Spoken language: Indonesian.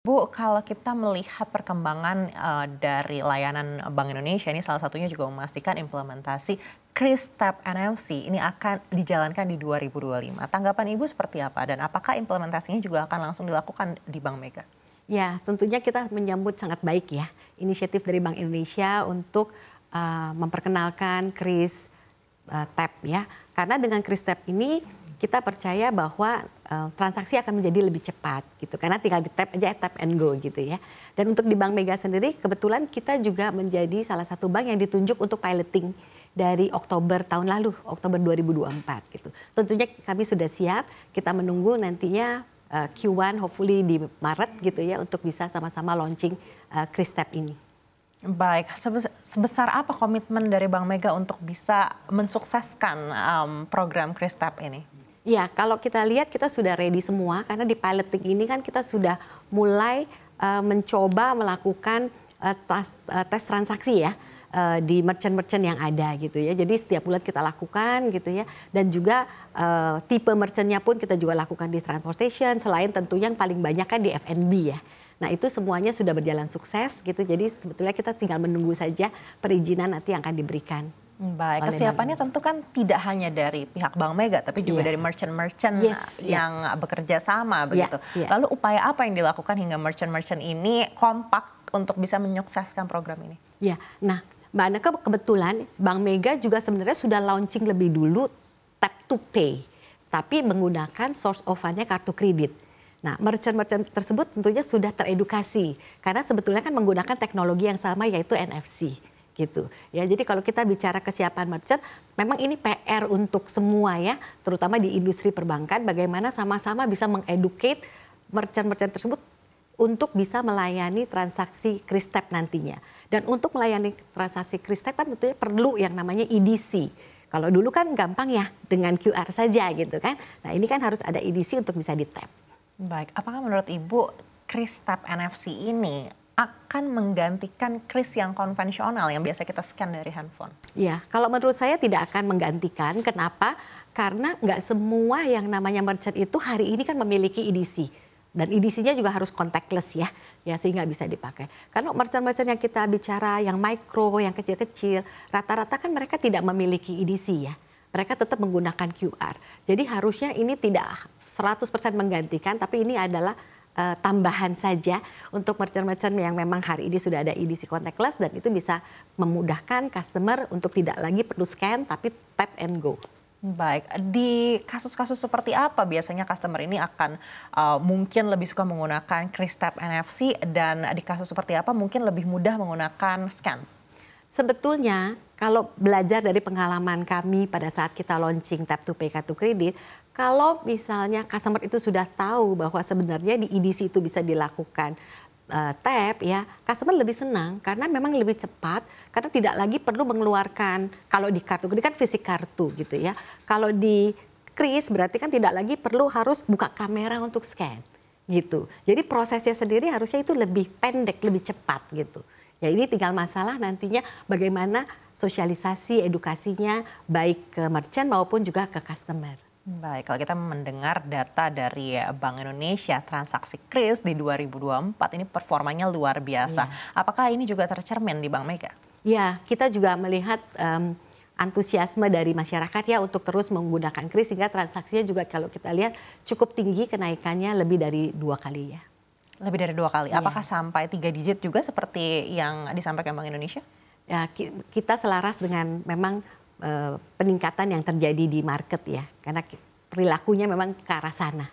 Bu, kalau kita melihat perkembangan dari layanan Bank Indonesia, ini salah satunya juga memastikan implementasi Kris Tap NFC ini akan dijalankan di 2025. Tanggapan Ibu seperti apa dan apakah implementasinya juga akan langsung dilakukan di Bank Mega? Ya, tentunya kita menyambut sangat baik ya inisiatif dari Bank Indonesia untuk memperkenalkan Kris Tap ya. Karena dengan Kris Tap ini kita percaya bahwa transaksi akan menjadi lebih cepat gitu. Karena tinggal di tap aja, tap and go gitu ya. Dan untuk di Bank Mega sendiri kebetulan kita juga menjadi salah satu bank yang ditunjuk untuk piloting dari Oktober tahun lalu, Oktober 2024 gitu. Tentunya kami sudah siap, kita menunggu nantinya Q1 hopefully di Maret gitu ya untuk bisa sama-sama launching Kris Tap ini. Baik, sebesar apa komitmen dari Bank Mega untuk bisa mensukseskan program Kris Tap ini? Ya, kalau kita lihat kita sudah ready semua karena di piloting ini kan kita sudah mulai mencoba melakukan tes transaksi ya di merchant-merchant yang ada gitu ya. Jadi setiap bulan kita lakukan gitu ya. Dan juga tipe merchantnya pun kita juga lakukan di transportation. Selain tentunya yang paling banyak kan di F&B ya. Nah itu semuanya sudah berjalan sukses gitu. Jadi sebetulnya kita tinggal menunggu saja perizinan nanti yang akan diberikan. Baik, kesiapannya tentu kan tidak hanya dari pihak Bank Mega, tapi juga dari merchant-merchant yang bekerja sama begitu. Lalu upaya apa yang dilakukan hingga merchant-merchant ini kompak untuk bisa menyukseskan program ini? Ya, nah Mbak Aneka kebetulan Bank Mega juga sebenarnya sudah launching lebih dulu Tap to Pay, tapi menggunakan source of fund-nya kartu kredit. Nah, merchant-merchant tersebut tentunya sudah teredukasi karena sebetulnya kan menggunakan teknologi yang sama yaitu NFC. Gitu ya, jadi kalau kita bicara kesiapan merchant, memang ini PR untuk semua ya, terutama di industri perbankan, bagaimana sama-sama bisa mengeducate merchant-merchant tersebut untuk bisa melayani transaksi Kris Tap nantinya. Dan untuk melayani transaksi Kris Tap kan tentunya perlu yang namanya EDC. Kalau dulu kan gampang ya dengan QR saja gitu kan. Nah ini kan harus ada EDC untuk bisa di-tap. Baik, apakah menurut Ibu Kris Tap NFC ini akan menggantikan kris yang konvensional yang biasa kita scan dari handphone? Ya, kalau menurut saya tidak akan menggantikan. Kenapa? Karena nggak semua yang namanya merchant itu hari ini kan memiliki EDC. Dan EDC-nya juga harus contactless ya sehingga bisa dipakai. Karena merchant-merchant yang kita bicara, yang micro, yang kecil-kecil, rata-rata kan mereka tidak memiliki EDC ya. Mereka tetap menggunakan QR. Jadi harusnya ini tidak 100% menggantikan, tapi ini adalah tambahan saja untuk merchant-merchant yang memang hari ini sudah ada EDC contactless dan itu bisa memudahkan customer untuk tidak lagi perlu scan tapi tap and go. Baik, di kasus-kasus seperti apa biasanya customer ini akan mungkin lebih suka menggunakan Kris Tap NFC dan di kasus seperti apa mungkin lebih mudah menggunakan scan? Sebetulnya kalau belajar dari pengalaman kami pada saat kita launching Tap to Pay kartu kredit, kalau misalnya customer itu sudah tahu bahwa sebenarnya di EDC itu bisa dilakukan tap ya, customer lebih senang karena memang lebih cepat karena tidak lagi perlu mengeluarkan, kalau di kartu kredit kan fisik kartu gitu ya. Kalau di Kris berarti kan tidak lagi perlu harus buka kamera untuk scan gitu. Jadi prosesnya sendiri harusnya itu lebih pendek, lebih cepat gitu. Ya ini tinggal masalah nantinya bagaimana sosialisasi edukasinya baik ke merchant maupun juga ke customer. Baik, kalau kita mendengar data dari Bank Indonesia, transaksi Kris di 2024 ini performanya luar biasa. Apakah ini juga tercermin di Bank Mega? Ya, kita juga melihat antusiasme dari masyarakat ya untuk terus menggunakan Kris sehingga transaksinya juga kalau kita lihat cukup tinggi kenaikannya lebih dari 2 kali ya. Lebih dari 2 kali. Apakah sampai 3 digit juga seperti yang disampaikan Bank Indonesia? Ya, kita selaras dengan memang peningkatan yang terjadi di market ya, karena perilakunya memang ke arah sana.